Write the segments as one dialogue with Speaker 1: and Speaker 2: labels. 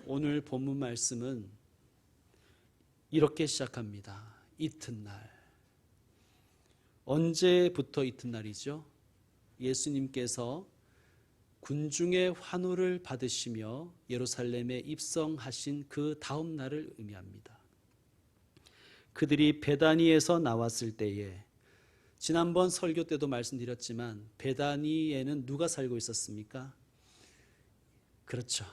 Speaker 1: 오늘 본문 말씀은 이렇게 시작합니다. 이튿날. 언제부터 이튿날이죠? 예수님께서 군중의 환호를 받으시며 예루살렘에 입성하신 그 다음 날을 의미합니다. 그들이 베다니에서 나왔을 때에, 지난번 설교 때도 말씀드렸지만 베다니에는 누가 살고 있었습니까? 그렇죠.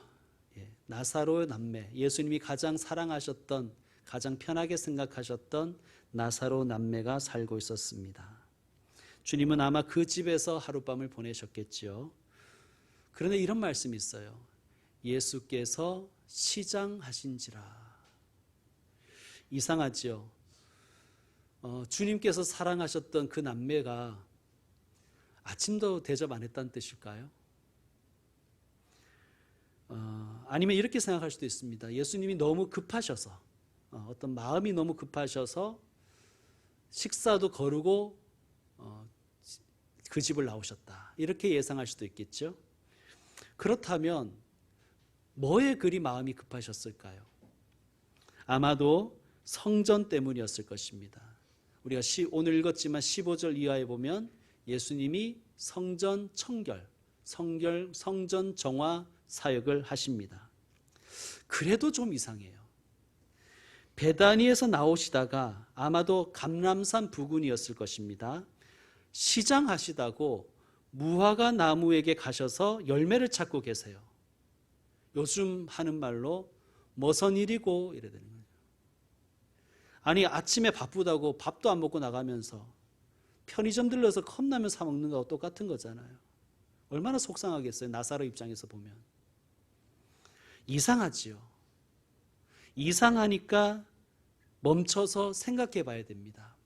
Speaker 1: 나사로의 남매, 예수님이 가장 사랑하셨던, 가장 편하게 생각하셨던 나사로 남매가 살고 있었습니다. 주님은 아마 그 집에서 하룻밤을 보내셨겠지요. 그런데 이런 말씀이 있어요. 예수께서 시장하신지라. 이상하죠. 주님께서 사랑하셨던 그 남매가 아침도 대접 안 했다는 뜻일까요? 아니면 이렇게 생각할 수도 있습니다. 예수님이 너무 급하셔서, 어떤 마음이 너무 급하셔서 식사도 거르고 그 집을 나오셨다, 이렇게 예상할 수도 있겠죠. 그렇다면 뭐에 그리 마음이 급하셨을까요? 아마도 성전 때문이었을 것입니다. 우리가 오늘 읽었지만 15절 이하에 보면 예수님이 성전 청결, 성전 정화 사역을 하십니다. 그래도 좀 이상해요. 베다니에서 나오시다가 아마도 감람산 부근이었을 것입니다. 시장하시다고 무화과 나무에게 가셔서 열매를 찾고 계세요. 요즘 하는 말로 뭐선 일이고 이래야 되는 거예요. 아니, 아침에 바쁘다고 밥도 안 먹고 나가면서 편의점 들러서 컵라면 사 먹는 거하고 똑같은 거잖아요. 얼마나 속상하겠어요, 나사로 입장에서 보면. 이상하지요. 이상하니까 멈춰서 생각해 봐야 됩니다.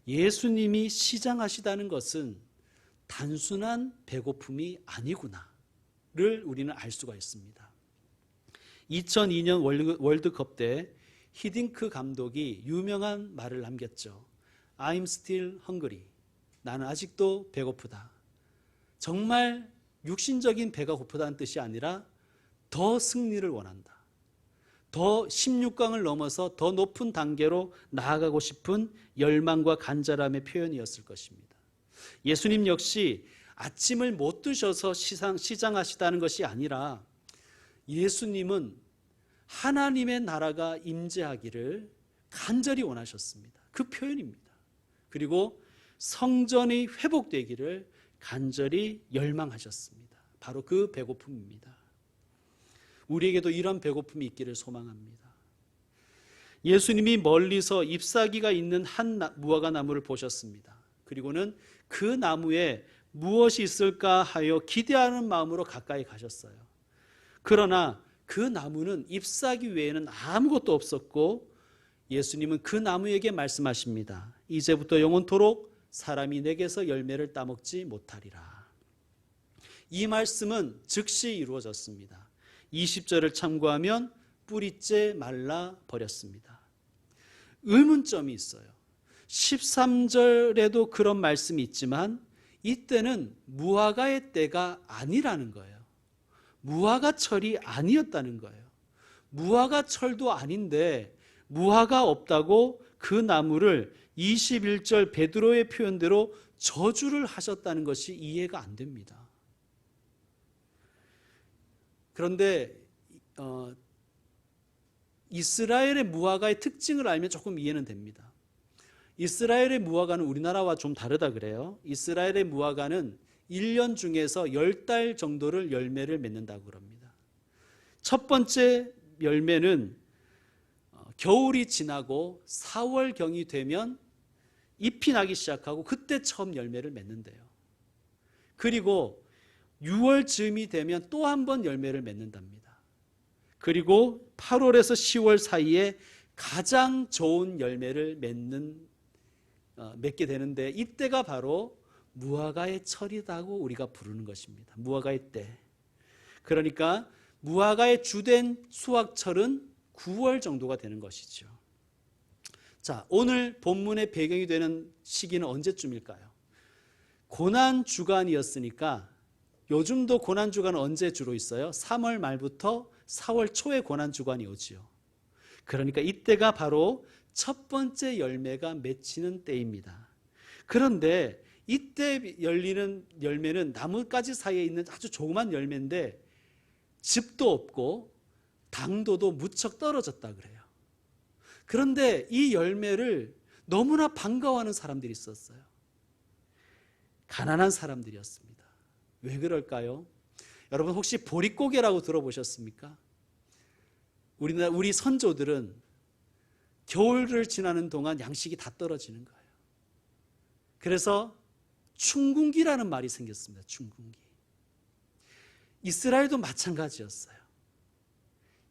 Speaker 1: 예수님이 시장하시다는 것은 단순한 배고픔이 아니구나를 우리는 알 수가 있습니다. 2002년 월드컵 때 히딩크 감독이 유명한 말을 남겼죠. I'm still hungry. 나는 아직도 배고프다. 정말 육신적인 배가 고프다는 뜻이 아니라 더 승리를 원한다. 더 16강을 넘어서 더 높은 단계로 나아가고 싶은 열망과 간절함의 표현이었을 것입니다. 예수님 역시 아침을 못 드셔서 시장하시다는 것이 아니라 예수님은 하나님의 나라가 임재하기를 간절히 원하셨습니다. 그 표현입니다. 그리고 성전이 회복되기를 간절히 열망하셨습니다. 바로 그 배고픔입니다. 우리에게도 이런 배고픔이 있기를 소망합니다. 예수님이 멀리서 잎사귀가 있는 한 무화과 나무를 보셨습니다. 그리고는 그 나무에 무엇이 있을까 하여 기대하는 마음으로 가까이 가셨어요. 그러나 그 나무는 잎사귀 외에는 아무것도 없었고 예수님은 그 나무에게 말씀하십니다. 이제부터 영원토록 사람이 내게서 열매를 따먹지 못하리라. 이 말씀은 즉시 이루어졌습니다. 20절을 참고하면 뿌리째 말라 버렸습니다. 의문점이 있어요. 13절에도 그런 말씀이 있지만 이때는 무화과의 때가 아니라는 거예요. 무화과철이 아니었다는 거예요. 무화과철도 아닌데 무화과 없다고 그 나무를 21절 베드로의 표현대로 저주를 하셨다는 것이 이해가 안 됩니다. 그런데 이스라엘의 무화과의 특징을 알면 조금 이해는 됩니다. 이스라엘의 무화과는 우리나라와 좀 다르다 그래요. 이스라엘의 무화과는 1년 중에서 10달 정도를 열매를 맺는다고 합니다. 첫 번째 열매는 겨울이 지나고 4월경이 되면 잎이 나기 시작하고 그때 처음 열매를 맺는데요. 그리고 6월쯤이 되면 또 한 번 열매를 맺는답니다. 그리고 8월에서 10월 사이에 가장 좋은 열매를 맺게 되는데 이때가 바로 무화과의 철이라고 우리가 부르는 것입니다. 무화과의 때. 그러니까 무화과의 주된 수확철은 9월 정도가 되는 것이죠. 자, 오늘 본문의 배경이 되는 시기는 언제쯤일까요? 고난 주간이었으니까 요즘도 고난주간은 언제 주로 있어요? 3월 말부터 4월 초에 고난주간이 오지요. 그러니까 이때가 바로 첫 번째 열매가 맺히는 때입니다. 그런데 이때 열리는 열매는 나뭇가지 사이에 있는 아주 조그만 열매인데 즙도 없고 당도도 무척 떨어졌다 그래요. 그런데 이 열매를 너무나 반가워하는 사람들이 있었어요. 가난한 사람들이었습니다. 왜 그럴까요? 여러분 혹시 보릿고개라고 들어보셨습니까? 우리 선조들은 겨울을 지나는 동안 양식이 다 떨어지는 거예요. 그래서 춘궁기라는 말이 생겼습니다. 춘궁기. 이스라엘도 마찬가지였어요.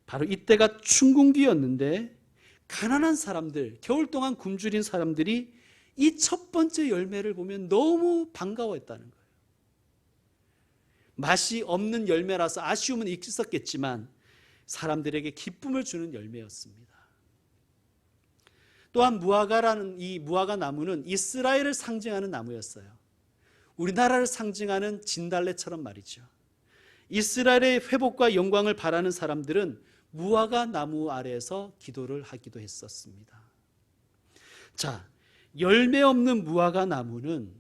Speaker 1: 바로 이때가 춘궁기였는데 가난한 사람들, 겨울 동안 굶주린 사람들이 이 첫 번째 열매를 보면 너무 반가워했다는 거예요. 맛이 없는 열매라서 아쉬움은 있었겠지만 사람들에게 기쁨을 주는 열매였습니다. 또한 무화과라는 이 무화과 나무는 이스라엘을 상징하는 나무였어요. 우리나라를 상징하는 진달래처럼 말이죠. 이스라엘의 회복과 영광을 바라는 사람들은 무화과 나무 아래에서 기도를 하기도 했었습니다. 자, 열매 없는 무화과 나무는,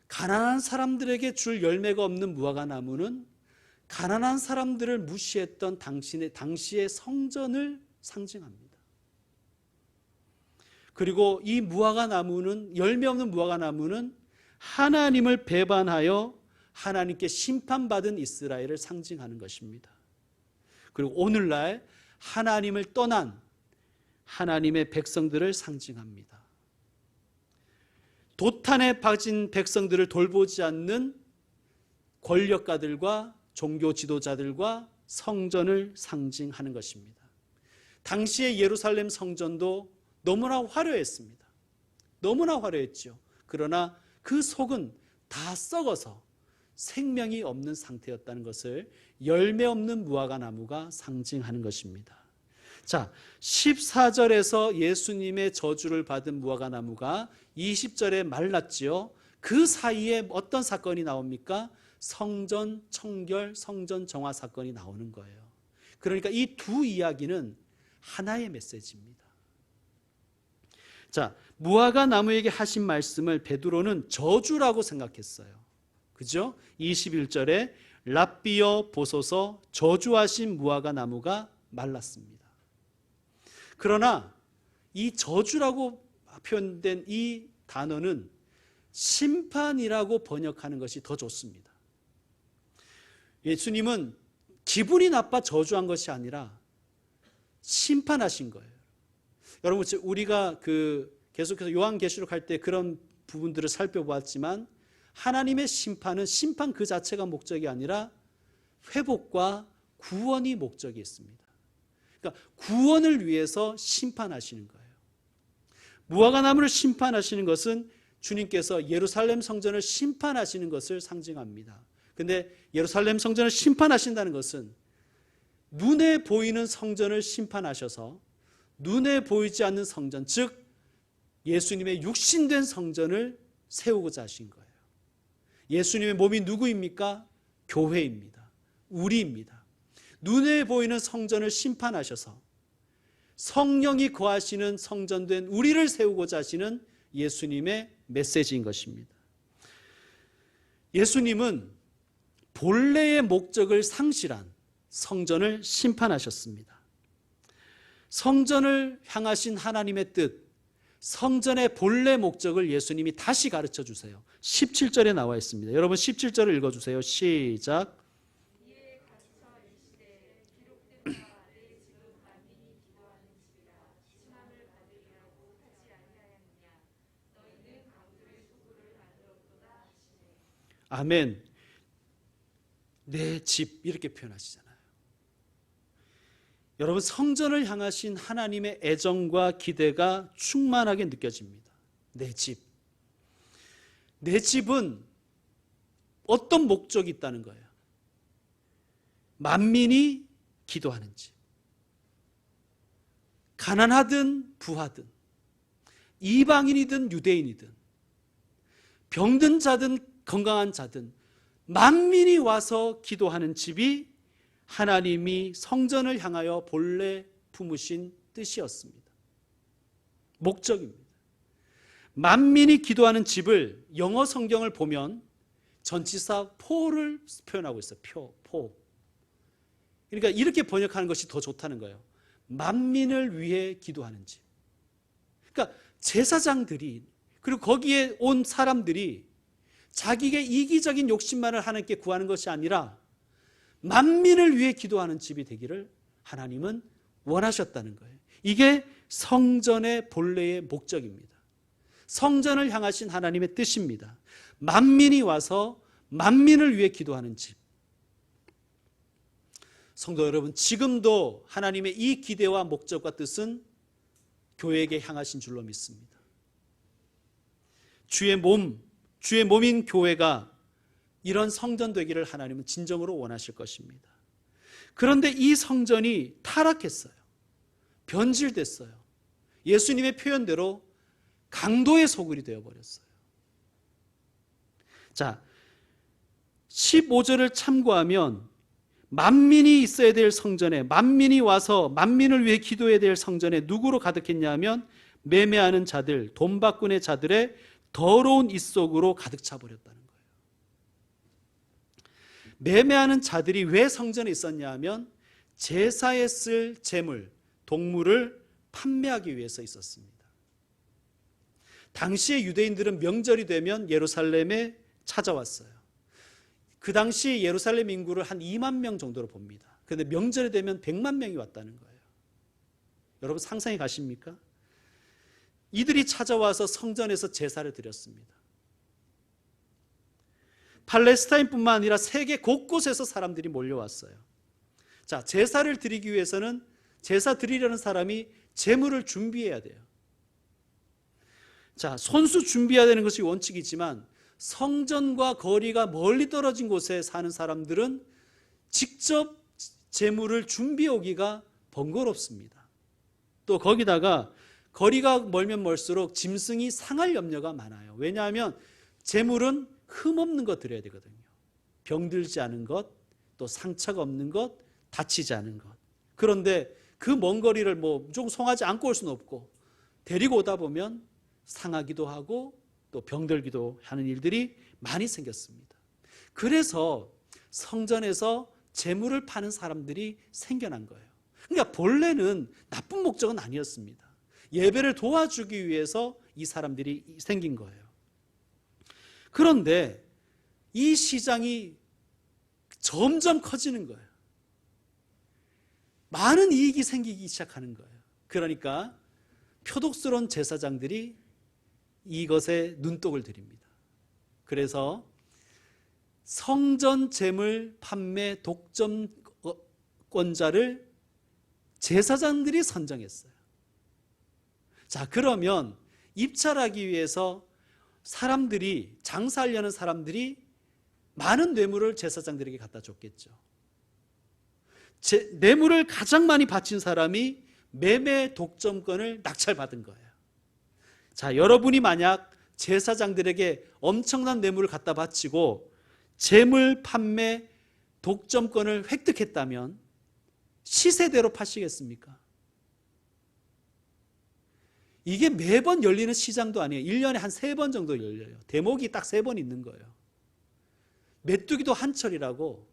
Speaker 1: 가난한 사람들에게 줄 열매가 없는 무화과 나무는 가난한 사람들을 무시했던 당시의 성전을 상징합니다. 그리고 이 무화과 나무는, 열매 없는 무화과 나무는 하나님을 배반하여 하나님께 심판받은 이스라엘을 상징하는 것입니다. 그리고 오늘날 하나님을 떠난 하나님의 백성들을 상징합니다. 도탄에 빠진 백성들을 돌보지 않는 권력가들과 종교 지도자들과 성전을 상징하는 것입니다. 당시의 예루살렘 성전도 너무나 화려했습니다. 너무나 화려했죠. 그러나 그 속은 다 썩어서 생명이 없는 상태였다는 것을 열매 없는 무화과 나무가 상징하는 것입니다. 자, 14절에서 예수님의 저주를 받은 무화과 나무가 20절에 말랐지요. 그 사이에 어떤 사건이 나옵니까? 성전 청결, 성전 정화 사건이 나오는 거예요. 그러니까 이 두 이야기는 하나의 메시지입니다. 자, 무화과 나무에게 하신 말씀을 베드로는 저주라고 생각했어요. 그죠? 21절에 랍비여 보소서, 저주하신 무화과 나무가 말랐습니다. 그러나 이 저주라고 표현된 이 단어는 심판이라고 번역하는 것이 더 좋습니다. 예수님은 기분이 나빠 저주한 것이 아니라 심판하신 거예요. 여러분, 우리가 계속해서 요한계시록 할 때 그런 부분들을 살펴보았지만 하나님의 심판은 심판 그 자체가 목적이 아니라 회복과 구원이 목적이 있습니다. 그러니까 구원을 위해서 심판하시는 거예요. 무화과 나무를 심판하시는 것은 주님께서 예루살렘 성전을 심판하시는 것을 상징합니다. 그런데 예루살렘 성전을 심판하신다는 것은 눈에 보이는 성전을 심판하셔서 눈에 보이지 않는 성전, 즉 예수님의 육신된 성전을 세우고자 하신 거예요. 예수님의 몸이 누구입니까? 교회입니다. 우리입니다. 눈에 보이는 성전을 심판하셔서 성령이 거하시는 성전된 우리를 세우고자 하시는 예수님의 메시지인 것입니다. 예수님은 본래의 목적을 상실한 성전을 심판하셨습니다. 성전을 향하신 하나님의 뜻, 성전의 본래 목적을 예수님이 다시 가르쳐 주세요. 17절에 나와 있습니다. 여러분 17절을 읽어주세요. 시작. 아멘. 내 집, 이렇게 표현하시잖아요. 여러분, 성전을 향하신 하나님의 애정과 기대가 충만하게 느껴집니다. 내 집. 내 집은 어떤 목적이 있다는 거예요? 만민이 기도하는 집. 가난하든 부하든, 이방인이든 유대인이든, 병든 자든 건강한 자든 만민이 와서 기도하는 집이 하나님이 성전을 향하여 본래 품으신 뜻이었습니다. 목적입니다. 만민이 기도하는 집을 영어 성경을 보면 전치사 포를 표현하고 있어요. 포. 그러니까 이렇게 번역하는 것이 더 좋다는 거예요. 만민을 위해 기도하는 집. 그러니까 제사장들이 그리고 거기에 온 사람들이 자기의 이기적인 욕심만을 하나님께 구하는 것이 아니라 만민을 위해 기도하는 집이 되기를 하나님은 원하셨다는 거예요. 이게 성전의 본래의 목적입니다. 성전을 향하신 하나님의 뜻입니다. 만민이 와서 만민을 위해 기도하는 집. 성도 여러분, 지금도 하나님의 이 기대와 목적과 뜻은 교회에게 향하신 줄로 믿습니다. 주의 몸인 교회가 이런 성전 되기를 하나님은 진정으로 원하실 것입니다. 그런데 이 성전이 타락했어요. 변질됐어요. 예수님의 표현대로 강도의 소굴이 되어버렸어요. 자, 15절을 참고하면 만민이 있어야 될 성전에, 만민이 와서 만민을 위해 기도해야 될 성전에 누구로 가득했냐 하면 매매하는 자들, 돈바꾼의 자들의 더러운 입속으로 가득 차버렸다는 거예요. 매매하는 자들이 왜 성전에 있었냐 하면 제사에 쓸 제물, 동물을 판매하기 위해서 있었습니다. 당시의 유대인들은 명절이 되면 예루살렘에 찾아왔어요. 그 당시 예루살렘 인구를 한 2만 명 정도로 봅니다. 그런데 명절이 되면 100만 명이 왔다는 거예요. 여러분 상상이 가십니까? 이들이 찾아와서 성전에서 제사를 드렸습니다. 팔레스타인뿐만 아니라 세계 곳곳에서 사람들이 몰려왔어요. 자, 제사를 드리기 위해서는 제사 드리려는 사람이 제물을 준비해야 돼요. 자, 손수 준비해야 되는 것이 원칙이지만 성전과 거리가 멀리 떨어진 곳에 사는 사람들은 직접 제물을 준비해 오기가 번거롭습니다. 또 거기다가 거리가 멀면 멀수록 짐승이 상할 염려가 많아요. 왜냐하면 제물은 흠없는 것 드려야 되거든요. 병들지 않은 것, 또 상처가 없는 것, 다치지 않은 것. 그런데 그 먼 거리를 무조건 송아지 안고 올 수는 없고 데리고 오다 보면 상하기도 하고 또 병들기도 하는 일들이 많이 생겼습니다. 그래서 성전에서 제물을 파는 사람들이 생겨난 거예요. 그러니까 본래는 나쁜 목적은 아니었습니다. 예배를 도와주기 위해서 이 사람들이 생긴 거예요. 그런데 이 시장이 점점 커지는 거예요. 많은 이익이 생기기 시작하는 거예요. 그러니까 표독스러운 제사장들이 이것에 눈독을 들입니다. 그래서 성전 제물 판매 독점권자를 제사장들이 선정했어요. 자, 그러면 입찰하기 위해서 사람들이, 장사하려는 사람들이 많은 뇌물을 제사장들에게 갖다 줬겠죠. 뇌물을 가장 많이 바친 사람이 매매 독점권을 낙찰받은 거예요. 자, 여러분이 만약 제사장들에게 엄청난 뇌물을 갖다 바치고 재물 판매 독점권을 획득했다면 시세대로 파시겠습니까? 이게 매번 열리는 시장도 아니에요. 1년에 한 3번 정도 열려요. 대목이 딱 3번 있는 거예요. 메뚜기도 한철이라고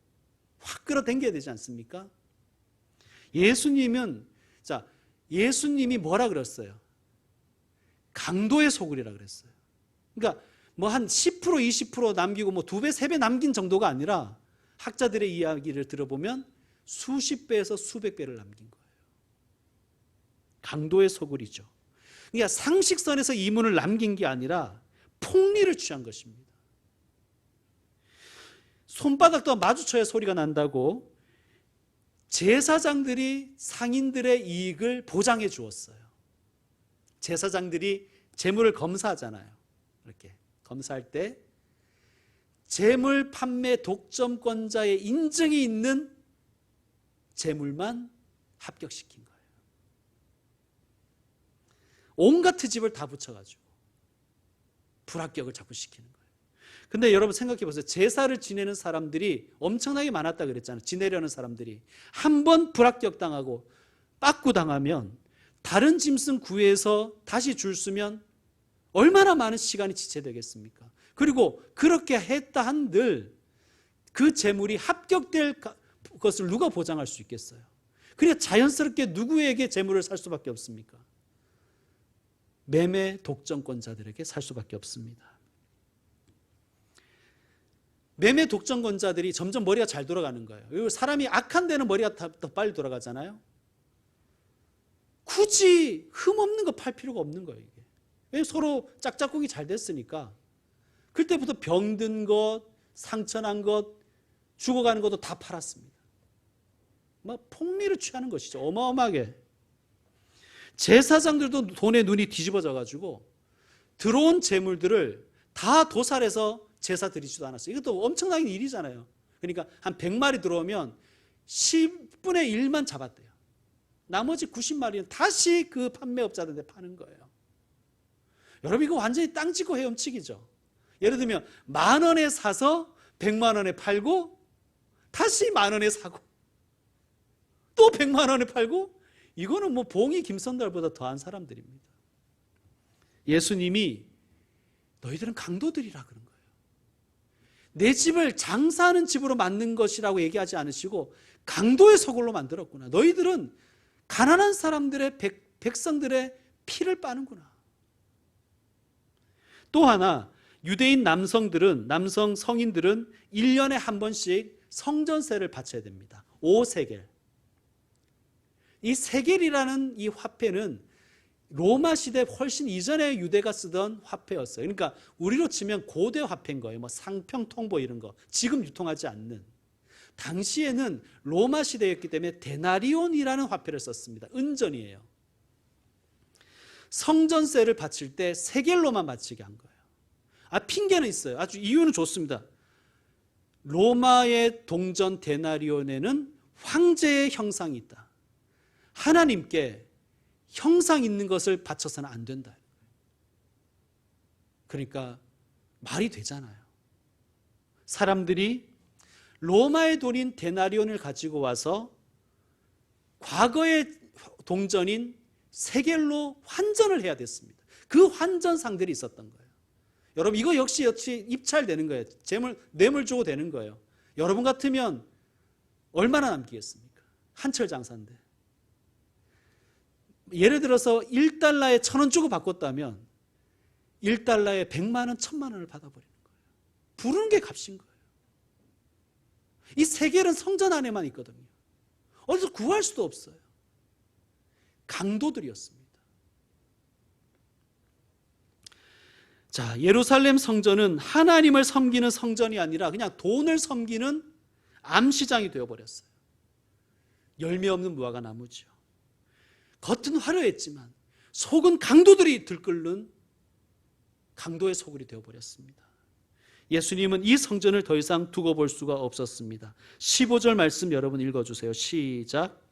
Speaker 1: 확 끌어당겨야 되지 않습니까? 예수님이 뭐라 그랬어요? 강도의 소굴이라 그랬어요. 그러니까 한 10% 20% 남기고 2배 3배 남긴 정도가 아니라 학자들의 이야기를 들어보면 수십 배에서 수백 배를 남긴 거예요. 강도의 소굴이죠. 그러니까 상식선에서 이문을 남긴 게 아니라 폭리를 취한 것입니다. 손바닥도 마주쳐야 소리가 난다고 제사장들이 상인들의 이익을 보장해 주었어요. 제사장들이 재물을 검사하잖아요. 이렇게 검사할 때 재물 판매 독점권자의 인증이 있는 재물만 합격시킨 거예요. 온갖 트집을 다 붙여가지고 불합격을 자꾸 시키는 거예요. 근데 여러분 생각해 보세요. 제사를 지내는 사람들이 엄청나게 많았다 그랬잖아요. 지내려는 사람들이. 한 번 불합격당하고 빠꾸당하면 다른 짐승 구해서 다시 줄 쓰면 얼마나 많은 시간이 지체되겠습니까? 그리고 그렇게 했다 한들 그 재물이 합격될 것을 누가 보장할 수 있겠어요? 그러니까 자연스럽게 누구에게 재물을 살 수밖에 없습니까? 매매 독점권자들에게 살 수밖에 없습니다. 매매 독점권자들이 점점 머리가 잘 돌아가는 거예요. 사람이 악한 데는 머리가 더 빨리 돌아가잖아요. 굳이 흠없는 거 팔 필요가 없는 거예요. 이게. 왜? 서로 짝짝꿍이 잘 됐으니까. 그때부터 병든 것, 상처난 것, 죽어가는 것도 다 팔았습니다. 막 폭리를 취하는 것이죠. 어마어마하게. 제사장들도 돈에 눈이 뒤집어져 가지고 들어온 재물들을 다 도살해서 제사 드리지도 않았어요. 이것도 엄청난 일이잖아요. 그러니까 한 100마리 들어오면 10분의 1만 잡았대요. 나머지 90마리는 다시 그 판매업자들한테 파는 거예요. 여러분 이거 완전히 땅 짚고 헤엄치기죠. 예를 들면 10,000원에 사서 100만 원에 팔고 다시 10,000원에 사고 또 100만 원에 팔고, 이거는 뭐 봉이 김선달보다 더한 사람들입니다. 예수님이 너희들은 강도들이라 그런 거예요. 내 집을 장사하는 집으로 만든 것이라고 얘기하지 않으시고 강도의 소굴로 만들었구나. 너희들은 가난한 사람들의 백성들의 피를 빠는구나. 또 하나, 유대인 남성 성인들은 1년에 한 번씩 성전세를 바쳐야 됩니다. 5세겔. 이 세겔이라는 이 화폐는 로마 시대 훨씬 이전에 유대가 쓰던 화폐였어요. 그러니까 우리로 치면 고대 화폐인 거예요. 뭐 상평, 통보 이런 거. 지금 유통하지 않는. 당시에는 로마 시대였기 때문에 데나리온이라는 화폐를 썼습니다. 은전이에요. 성전세를 바칠 때 세겔로만 바치게 한 거예요. 핑계는 있어요. 아주 이유는 좋습니다. 로마의 동전 데나리온에는 황제의 형상이 있다. 하나님께 형상 있는 것을 바쳐서는 안 된다. 그러니까 말이 되잖아요. 사람들이 로마의 돈인 데나리온을 가지고 와서 과거의 동전인 세겔로 환전을 해야 됐습니다. 그 환전상들이 있었던 거예요. 여러분 이거 역시 입찰되는 거예요. 뇌물 주고 되는 거예요. 여러분 같으면 얼마나 남기겠습니까? 한철 장사인데. 예를 들어서 1달러에 1,000원 주고 바꿨다면 1달러에 100만 원, 1,000만 원을 받아버리는 거예요. 부르는 게 값인 거예요. 이 세겔은 성전 안에만 있거든요. 어디서 구할 수도 없어요. 강도들이었습니다. 자, 예루살렘 성전은 하나님을 섬기는 성전이 아니라 그냥 돈을 섬기는 암시장이 되어버렸어요. 열매 없는 무화과 나무죠. 겉은 화려했지만 속은 강도들이 들끓는 강도의 소굴이 되어버렸습니다. 예수님은 이 성전을 더 이상 두고 볼 수가 없었습니다. 15절 말씀 여러분 읽어주세요. 시작.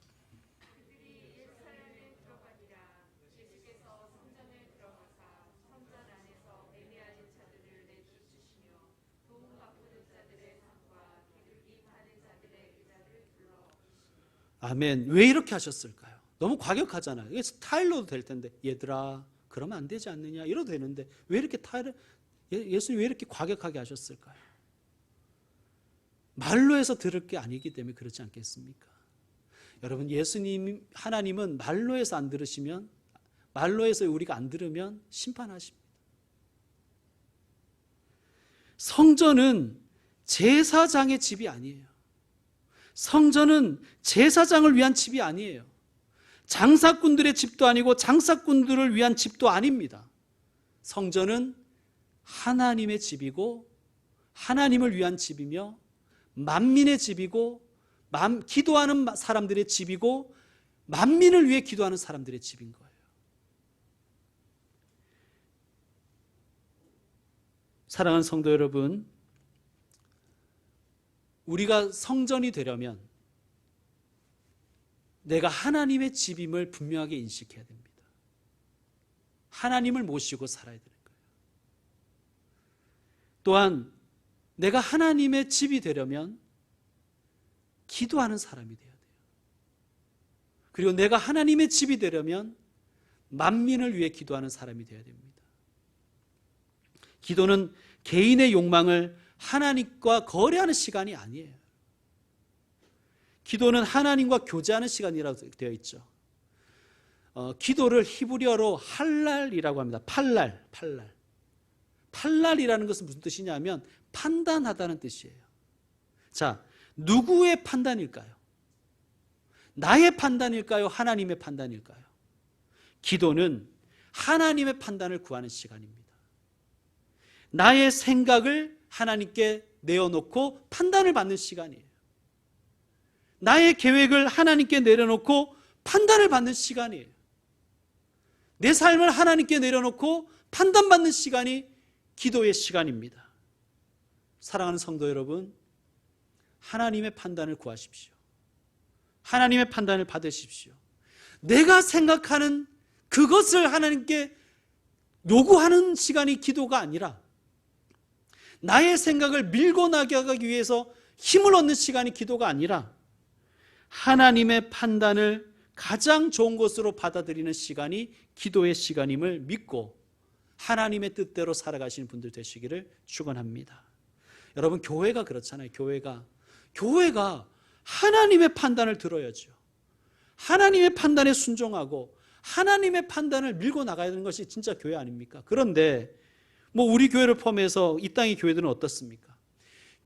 Speaker 1: 아멘. 왜 이렇게 하셨을까요? 너무 과격하잖아요. 이게 스타일로도 될 텐데, 얘들아 그러면 안 되지 않느냐 이러도 되는데 왜 이렇게 예수님 왜 이렇게 과격하게 하셨을까요? 말로 해서 들을 게 아니기 때문에 그렇지 않겠습니까? 여러분 예수님 하나님은 말로 해서 안 들으시면, 말로 해서 우리가 안 들으면 심판하십니다. 성전은 제사장의 집이 아니에요. 성전은 제사장을 위한 집이 아니에요. 장사꾼들의 집도 아니고 장사꾼들을 위한 집도 아닙니다. 성전은 하나님의 집이고 하나님을 위한 집이며 만민의 집이고 기도하는 사람들의 집이고 만민을 위해 기도하는 사람들의 집인 거예요. 사랑하는 성도 여러분, 우리가 성전이 되려면 내가 하나님의 집임을 분명하게 인식해야 됩니다. 하나님을 모시고 살아야 되는 거예요. 또한 내가 하나님의 집이 되려면 기도하는 사람이 돼야 돼요. 그리고 내가 하나님의 집이 되려면 만민을 위해 기도하는 사람이 되어야 됩니다. 기도는 개인의 욕망을 하나님과 거래하는 시간이 아니에요. 기도는 하나님과 교제하는 시간이라고 되어 있죠. 기도를 히브리어로 할랄이라고 합니다. 팔랄. 팔랄이라는 것은 무슨 뜻이냐면 판단하다는 뜻이에요. 자, 누구의 판단일까요? 나의 판단일까요? 하나님의 판단일까요? 기도는 하나님의 판단을 구하는 시간입니다. 나의 생각을 하나님께 내어놓고 판단을 받는 시간이에요. 나의 계획을 하나님께 내려놓고 판단을 받는 시간이에요. 내 삶을 하나님께 내려놓고 판단받는 시간이 기도의 시간입니다. 사랑하는 성도 여러분, 하나님의 판단을 구하십시오. 하나님의 판단을 받으십시오. 내가 생각하는 그것을 하나님께 요구하는 시간이 기도가 아니라 나의 생각을 밀고 나가기 위해서 힘을 얻는 시간이 기도가 아니라 하나님의 판단을 가장 좋은 것으로 받아들이는 시간이 기도의 시간임을 믿고 하나님의 뜻대로 살아가시는 분들 되시기를 축원합니다. 여러분, 교회가 그렇잖아요. 교회가 하나님의 판단을 들어야죠. 하나님의 판단에 순종하고 하나님의 판단을 밀고 나가야 되는 것이 진짜 교회 아닙니까? 그런데 우리 교회를 포함해서 이 땅의 교회들은 어떻습니까?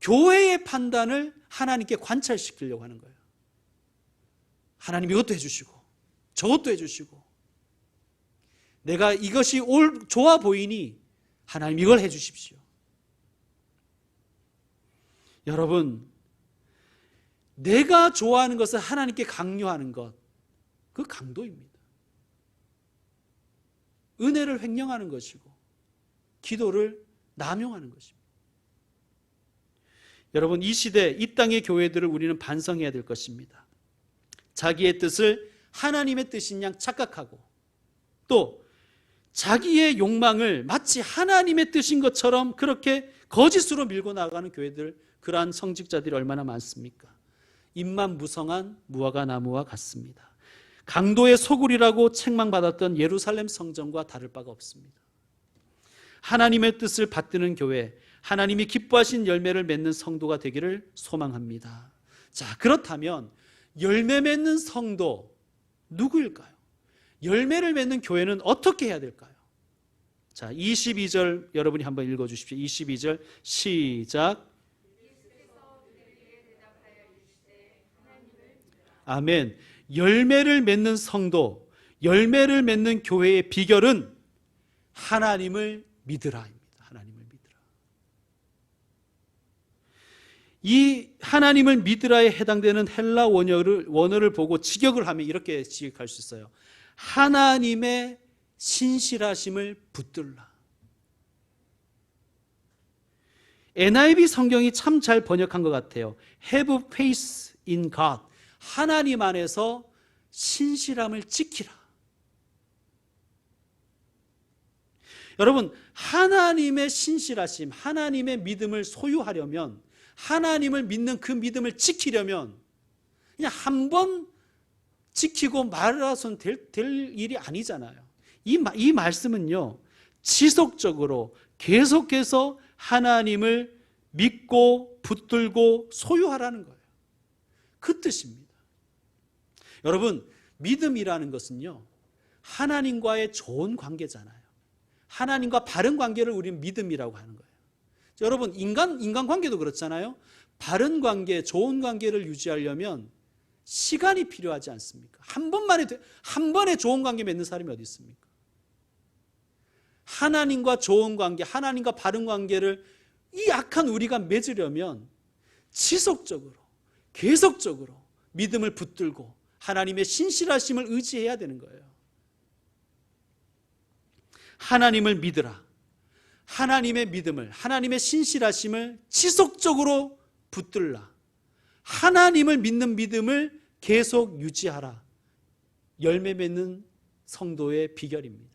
Speaker 1: 교회의 판단을 하나님께 관찰시키려고 하는 거예요. 하나님 이것도 해주시고 저것도 해주시고 내가 이것이 좋아 보이니 하나님 이걸 해주십시오. 여러분, 내가 좋아하는 것을 하나님께 강요하는 것, 그 강도입니다. 은혜를 횡령하는 것이고 기도를 남용하는 것입니다. 여러분, 이 시대 이 땅의 교회들을 우리는 반성해야 될 것입니다. 자기의 뜻을 하나님의 뜻인 양 착각하고 또 자기의 욕망을 마치 하나님의 뜻인 것처럼 그렇게 거짓으로 밀고 나가는 교회들, 그러한 성직자들이 얼마나 많습니까? 입만 무성한 무화과 나무와 같습니다. 강도의 소굴이라고 책망받았던 예루살렘 성전과 다를 바가 없습니다. 하나님의 뜻을 받드는 교회, 하나님이 기뻐하신 열매를 맺는 성도가 되기를 소망합니다. 자, 그렇다면 열매 맺는 성도 누구일까요? 열매를 맺는 교회는 어떻게 해야 될까요? 자, 22절 여러분이 한번 읽어주십시오. 22절 시작. 아멘. 열매를 맺는 성도, 열매를 맺는 교회의 비결은 하나님을 믿으라입니다. 하나님을 믿으라. 이 하나님을 믿으라에 해당되는 헬라 원어를 보고 직역을 하면 이렇게 직역할 수 있어요. 하나님의 신실하심을 붙들라. NIV 성경이 참 잘 번역한 것 같아요. Have faith in God. 하나님 안에서 신실함을 지키라. 여러분, 하나님의 신실하심, 하나님의 믿음을 소유하려면, 하나님을 믿는 그 믿음을 지키려면 그냥 한 번 지키고 말아서는 될 일이 아니잖아요. 이 말씀은요, 지속적으로 계속해서 하나님을 믿고 붙들고 소유하라는 거예요. 그 뜻입니다. 여러분, 믿음이라는 것은요, 하나님과의 좋은 관계잖아요. 하나님과 바른 관계를 우리는 믿음이라고 하는 거예요. 여러분, 인간 관계도 그렇잖아요. 바른 관계, 좋은 관계를 유지하려면 시간이 필요하지 않습니까? 한 번에 좋은 관계 맺는 사람이 어디 있습니까? 하나님과 좋은 관계, 하나님과 바른 관계를 이 약한 우리가 맺으려면 지속적으로, 계속적으로 믿음을 붙들고 하나님의 신실하심을 의지해야 되는 거예요. 하나님을 믿으라. 하나님의 믿음을, 하나님의 신실하심을 지속적으로 붙들라. 하나님을 믿는 믿음을 계속 유지하라. 열매 맺는 성도의 비결입니다.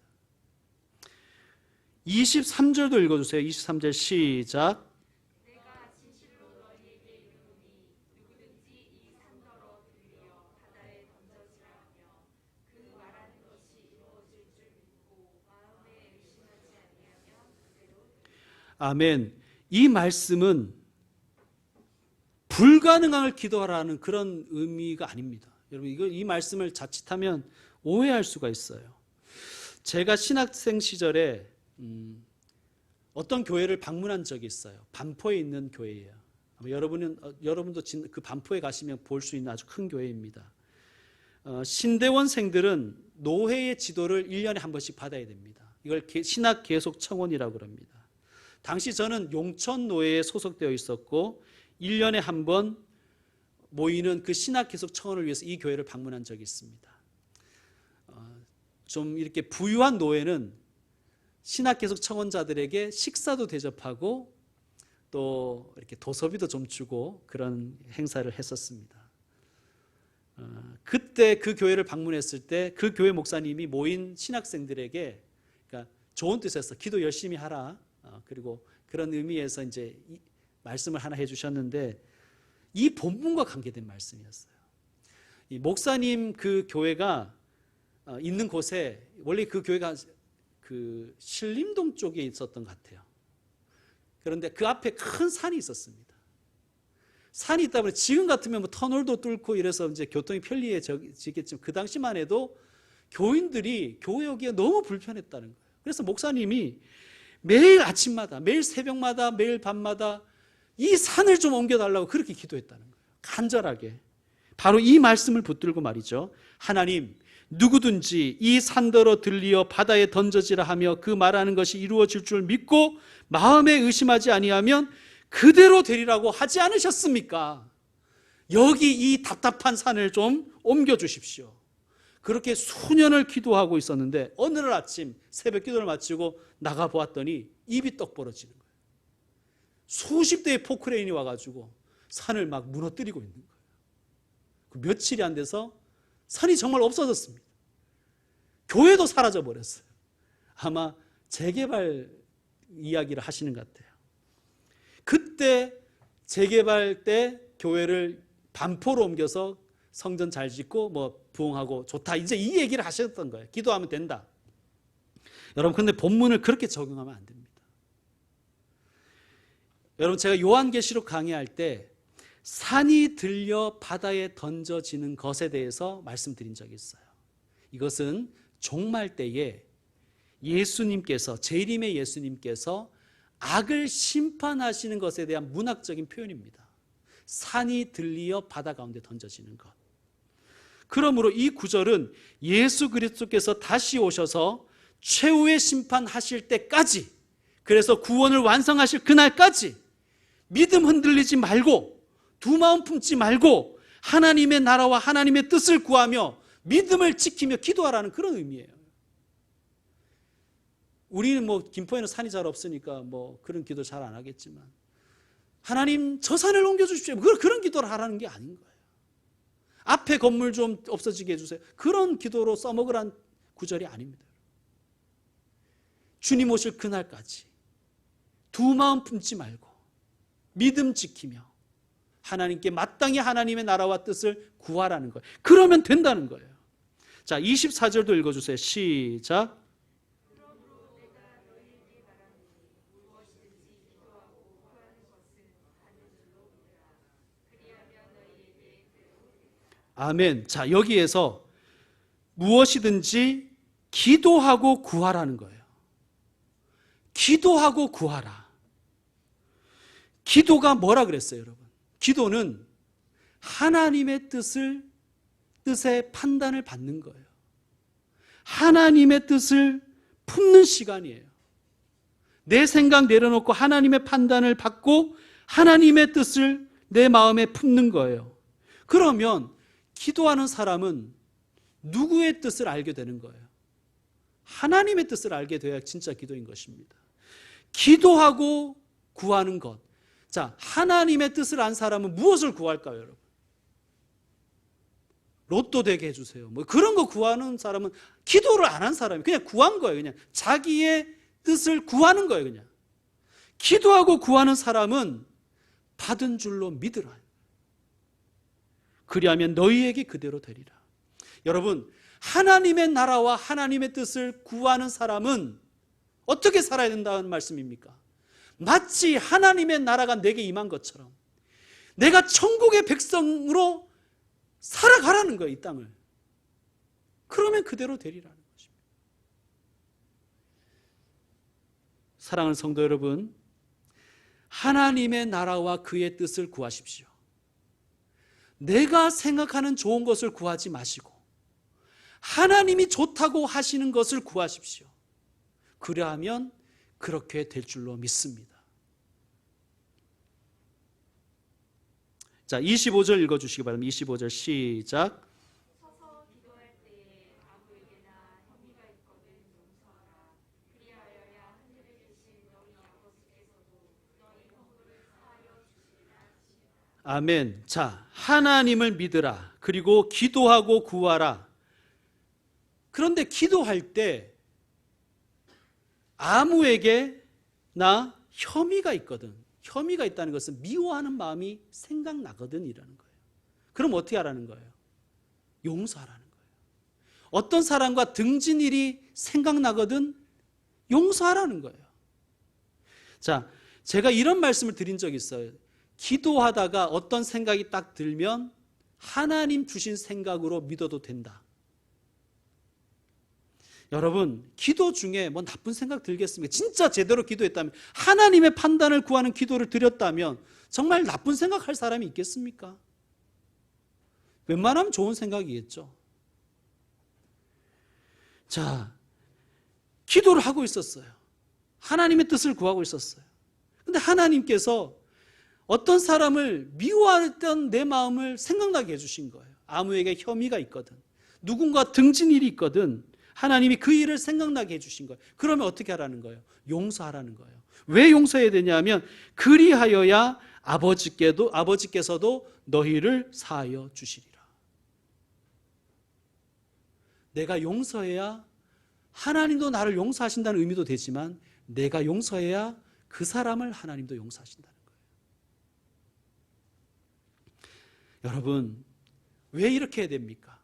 Speaker 1: 23절도 읽어주세요. 23절 시작. 아멘. 이 말씀은 불가능한 걸 기도하라는 그런 의미가 아닙니다. 여러분, 이 말씀을 자칫하면 오해할 수가 있어요. 제가 신학생 시절에 어떤 교회를 방문한 적이 있어요. 반포에 있는 교회예요. 여러분도 그 반포에 가시면 볼 수 있는 아주 큰 교회입니다. 신대원생들은 노회의 지도를 1년에 한 번씩 받아야 됩니다. 이걸 신학 계속 청원이라고 그럽니다. 당시 저는 용천 노회에 소속되어 있었고 1년에 한 번 모이는 그 신학 계속 청원을 위해서 이 교회를 방문한 적이 있습니다. 좀 이렇게 부유한 노회는 신학 계속 청원자들에게 식사도 대접하고 또 이렇게 도서비도 좀 주고 그런 행사를 했었습니다. 그때 그 교회를 방문했을 때 그 교회 목사님이 모인 신학생들에게 그러니까 좋은 뜻에서 기도 열심히 하라. 그리고 그런 의미에서 이제 말씀을 하나 해주셨는데 이 본문과 관계된 말씀이었어요. 이 목사님 그 교회가 있는 곳에 원래 그 교회가 그 신림동 쪽에 있었던 것 같아요. 그런데 그 앞에 큰 산이 있었습니다. 산이 있다 보니 지금 같으면 뭐 터널도 뚫고 이래서 이제 교통이 편리해지겠지만 그 당시만 해도 교인들이 교회 오기가 너무 불편했다는 거예요. 그래서 목사님이 매일 아침마다, 매일 새벽마다, 매일 밤마다 이 산을 좀 옮겨달라고 그렇게 기도했다는 거예요. 간절하게. 바로 이 말씀을 붙들고 말이죠. 하나님, 누구든지 이 산더러 들리어 바다에 던져지라 하며 그 말하는 것이 이루어질 줄 믿고 마음에 의심하지 아니하면 그대로 되리라고 하지 않으셨습니까? 여기 이 답답한 산을 좀 옮겨주십시오. 그렇게 수년을 기도하고 있었는데 어느 날 아침 새벽 기도를 마치고 나가보았더니 입이 떡 벌어지는 거예요. 수십 대의 포크레인이 와가지고 산을 막 무너뜨리고 있는 거예요. 며칠이 안 돼서 산이 정말 없어졌습니다. 교회도 사라져버렸어요. 아마 재개발 이야기를 하시는 것 같아요. 그때 재개발 때 교회를 반포로 옮겨서 성전 잘 짓고 뭐 부흥하고 좋다. 이제 이 얘기를 하셨던 거예요. 기도하면 된다. 여러분, 근데 본문을 그렇게 적용하면 안 됩니다. 여러분, 제가 요한계시록 강의할 때 산이 들려 바다에 던져지는 것에 대해서 말씀드린 적이 있어요. 이것은 종말 때에 예수님께서, 재림의 예수님께서 악을 심판하시는 것에 대한 문학적인 표현입니다. 산이 들리어 바다 가운데 던져지는 것. 그러므로 이 구절은 예수 그리스도께서 다시 오셔서 최후의 심판하실 때까지, 그래서 구원을 완성하실 그날까지 믿음 흔들리지 말고 두 마음 품지 말고 하나님의 나라와 하나님의 뜻을 구하며 믿음을 지키며 기도하라는 그런 의미예요. 우리는 뭐 김포에는 산이 잘 없으니까 뭐 그런 기도 잘 안 하겠지만 하나님 저 산을 옮겨주십시오. 그런 기도를 하라는 게 아닌 거예요. 앞에 건물 좀 없어지게 해주세요. 그런 기도로 써먹으란 구절이 아닙니다. 주님 오실 그날까지 두 마음 품지 말고 믿음 지키며 하나님께 마땅히 하나님의 나라와 뜻을 구하라는 거예요. 그러면 된다는 거예요. 자, 24절도 읽어주세요. 시작. 아멘. 자, 여기에서 무엇이든지 기도하고 구하라는 거예요. 기도하고 구하라. 기도가 뭐라 그랬어요, 여러분? 기도는 하나님의 뜻의 판단을 받는 거예요. 하나님의 뜻을 품는 시간이에요. 내 생각 내려놓고 하나님의 판단을 받고 하나님의 뜻을 내 마음에 품는 거예요. 그러면 기도하는 사람은 누구의 뜻을 알게 되는 거예요? 하나님의 뜻을 알게 돼야 진짜 기도인 것입니다. 기도하고 구하는 것. 자, 하나님의 뜻을 안 사람은 무엇을 구할까요, 여러분? 로또 되게 해주세요. 뭐 그런 거 구하는 사람은 기도를 안 한 사람이 그냥 구한 거예요. 그냥 자기의 뜻을 구하는 거예요. 그냥 기도하고 구하는 사람은 받은 줄로 믿으라. 그리하면 너희에게 그대로 되리라. 여러분, 하나님의 나라와 하나님의 뜻을 구하는 사람은 어떻게 살아야 된다는 말씀입니까? 마치 하나님의 나라가 내게 임한 것처럼 내가 천국의 백성으로 살아가라는 거예요, 이 땅을. 그러면 그대로 되리라는 것입니다. 사랑하는 성도 여러분, 하나님의 나라와 그의 뜻을 구하십시오. 내가 생각하는 좋은 것을 구하지 마시고 하나님이 좋다고 하시는 것을 구하십시오. 그리하면 그렇게 될 줄로 믿습니다. 자, 25절 읽어주시기 바랍니다. 25절 시작.
Speaker 2: 서서 기도할 때에 아무에게나 혐의가 있거든 용서하라. 그리하여야 하늘에 계신 너희 아버지께서도 너희 허물을 사하여 주시리라.
Speaker 1: 아멘. 자, 하나님을 믿으라. 그리고 기도하고 구하라. 그런데 기도할 때 아무에게나 혐의가 있거든. 혐의가 있다는 것은 미워하는 마음이 생각나거든 이라는 거예요. 그럼 어떻게 하라는 거예요? 용서하라는 거예요. 어떤 사람과 등진 일이 생각나거든 용서하라는 거예요. 자, 제가 이런 말씀을 드린 적이 있어요. 기도하다가 어떤 생각이 딱 들면 하나님 주신 생각으로 믿어도 된다. 여러분, 기도 중에 뭐 나쁜 생각 들겠습니까? 진짜 제대로 기도했다면, 하나님의 판단을 구하는 기도를 드렸다면 정말 나쁜 생각할 사람이 있겠습니까? 웬만하면 좋은 생각이겠죠. 자, 기도를 하고 있었어요. 하나님의 뜻을 구하고 있었어요. 근데 하나님께서 어떤 사람을 미워했던 내 마음을 생각나게 해주신 거예요. 아무에게 혐의가 있거든, 누군가 등진 일이 있거든, 하나님이 그 일을 생각나게 해주신 거예요. 그러면 어떻게 하라는 거예요? 용서하라는 거예요. 왜 용서해야 되냐면 그리하여야 아버지께서도 너희를 사하여 주시리라. 내가 용서해야 하나님도 나를 용서하신다는 의미도 되지만 내가 용서해야 그 사람을 하나님도 용서하신다는 거예요. 여러분, 왜 이렇게 해야 됩니까?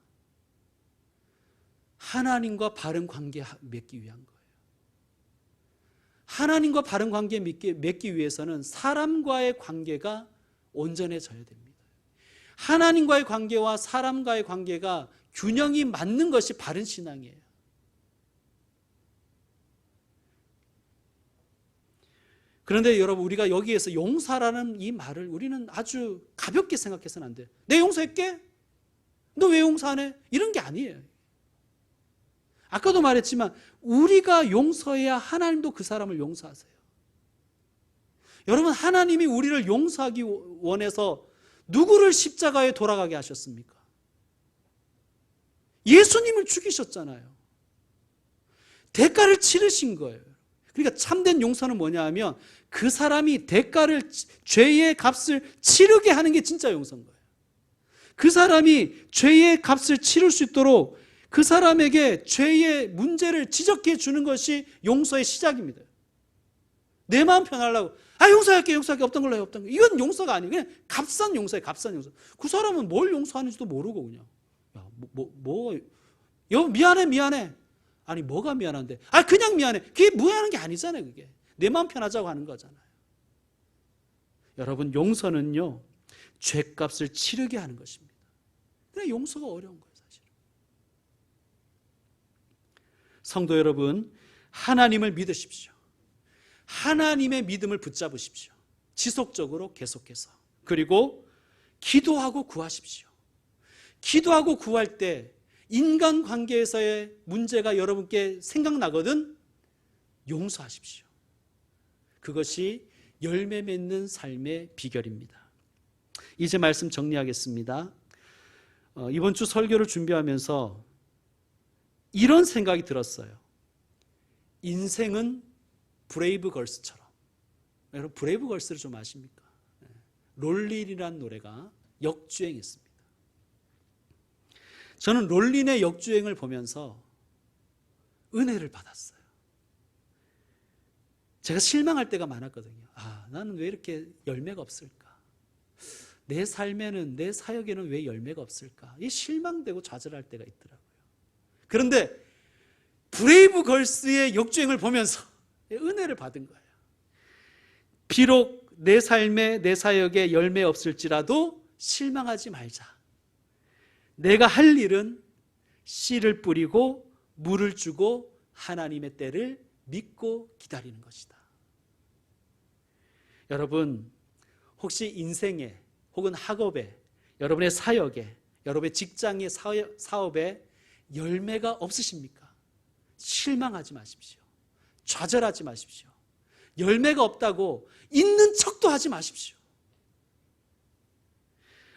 Speaker 1: 하나님과 바른 관계 맺기 위한 거예요. 하나님과 바른 관계 맺기 위해서는 사람과의 관계가 온전해져야 됩니다. 하나님과의 관계와 사람과의 관계가 균형이 맞는 것이 바른 신앙이에요. 그런데 여러분, 우리가 여기에서 용서라는 이 말을 우리는 아주 가볍게 생각해서는 안 돼요. 내 용서할게? 너 왜 용서 안 해? 이런 게 아니에요. 아까도 말했지만 우리가 용서해야 하나님도 그 사람을 용서하세요. 여러분, 하나님이 우리를 용서하기 원해서 누구를 십자가에 돌아가게 하셨습니까? 예수님을 죽이셨잖아요. 대가를 치르신 거예요. 그러니까 참된 용서는 뭐냐 하면 그 사람이 죄의 값을 치르게 하는 게 진짜 용서인 거예요. 그 사람이 죄의 값을 치를 수 있도록 그 사람에게 죄의 문제를 지적해 주는 것이 용서의 시작입니다. 내 마음 편하려고 용서할게 없던 걸로 해, 없던 거. 이건 용서가 아니에요. 그냥 값싼 용서예요. 값싼 용서. 그 사람은 뭘 용서하는지도 모르고 그냥 미안해. 아니, 뭐가 미안한데? 그냥 미안해. 그게 미안한 게 아니잖아요. 그게 내 마음 편하자고 하는 거잖아요. 여러분, 용서는요 죄값을 치르게 하는 것입니다. 그래, 용서가 어려운 거예요. 성도 여러분, 하나님을 믿으십시오. 하나님의 믿음을 붙잡으십시오. 지속적으로 계속해서. 그리고 기도하고 구하십시오. 기도하고 구할 때 인간관계에서의 문제가 여러분께 생각나거든 용서하십시오. 그것이 열매 맺는 삶의 비결입니다. 이제 말씀 정리하겠습니다. 이번 주 설교를 준비하면서 이런 생각이 들었어요. 인생은 브레이브걸스처럼. 여러분, 브레이브걸스를 좀 아십니까? 롤린이라는 노래가 역주행했습니다. 저는 롤린의 역주행을 보면서 은혜를 받았어요. 제가 실망할 때가 많았거든요. 나는 왜 이렇게 열매가 없을까? 내 삶에는, 내 사역에는 왜 열매가 없을까? 이 실망되고 좌절할 때가 있더라고요. 그런데 브레이브걸스의 역주행을 보면서 은혜를 받은 거예요. 비록 내 삶에 내 사역에 열매 없을지라도 실망하지 말자. 내가 할 일은 씨를 뿌리고 물을 주고 하나님의 때를 믿고 기다리는 것이다. 여러분, 혹시 인생에 혹은 학업에, 여러분의 사역에, 여러분의 직장의 사업에 열매가 없으십니까? 실망하지 마십시오. 좌절하지 마십시오. 열매가 없다고 있는 척도 하지 마십시오.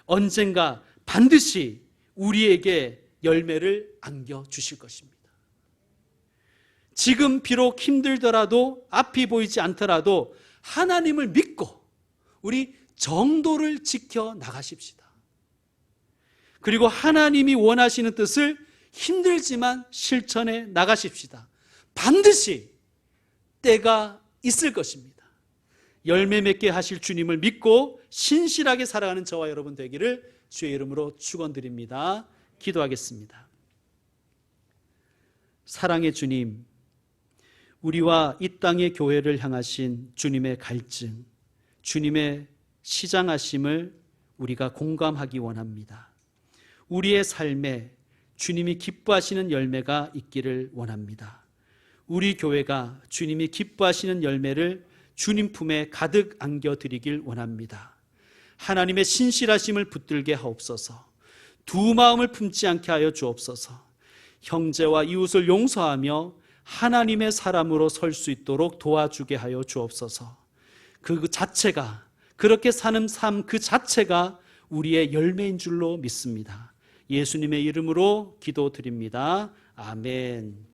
Speaker 1: 언젠가 반드시 우리에게 열매를 안겨주실 것입니다. 지금 비록 힘들더라도, 앞이 보이지 않더라도 하나님을 믿고 우리 정도를 지켜 나가십시다. 그리고 하나님이 원하시는 뜻을 힘들지만 실천해 나가십시다. 반드시 때가 있을 것입니다. 열매 맺게 하실 주님을 믿고 신실하게 살아가는 저와 여러분 되기를 주의 이름으로 축원드립니다. 기도하겠습니다. 사랑의 주님, 우리와 이 땅의 교회를 향하신 주님의 갈증, 주님의 시장하심을 우리가 공감하기 원합니다. 우리의 삶에 주님이 기뻐하시는 열매가 있기를 원합니다. 우리 교회가 주님이 기뻐하시는 열매를 주님 품에 가득 안겨드리길 원합니다. 하나님의 신실하심을 붙들게 하옵소서. 두 마음을 품지 않게 하여 주옵소서. 형제와 이웃을 용서하며 하나님의 사람으로 설 수 있도록 도와주게 하여 주옵소서. 그 자체가, 그렇게 사는 삶 그 자체가 우리의 열매인 줄로 믿습니다. 예수님의 이름으로 기도드립니다. 아멘.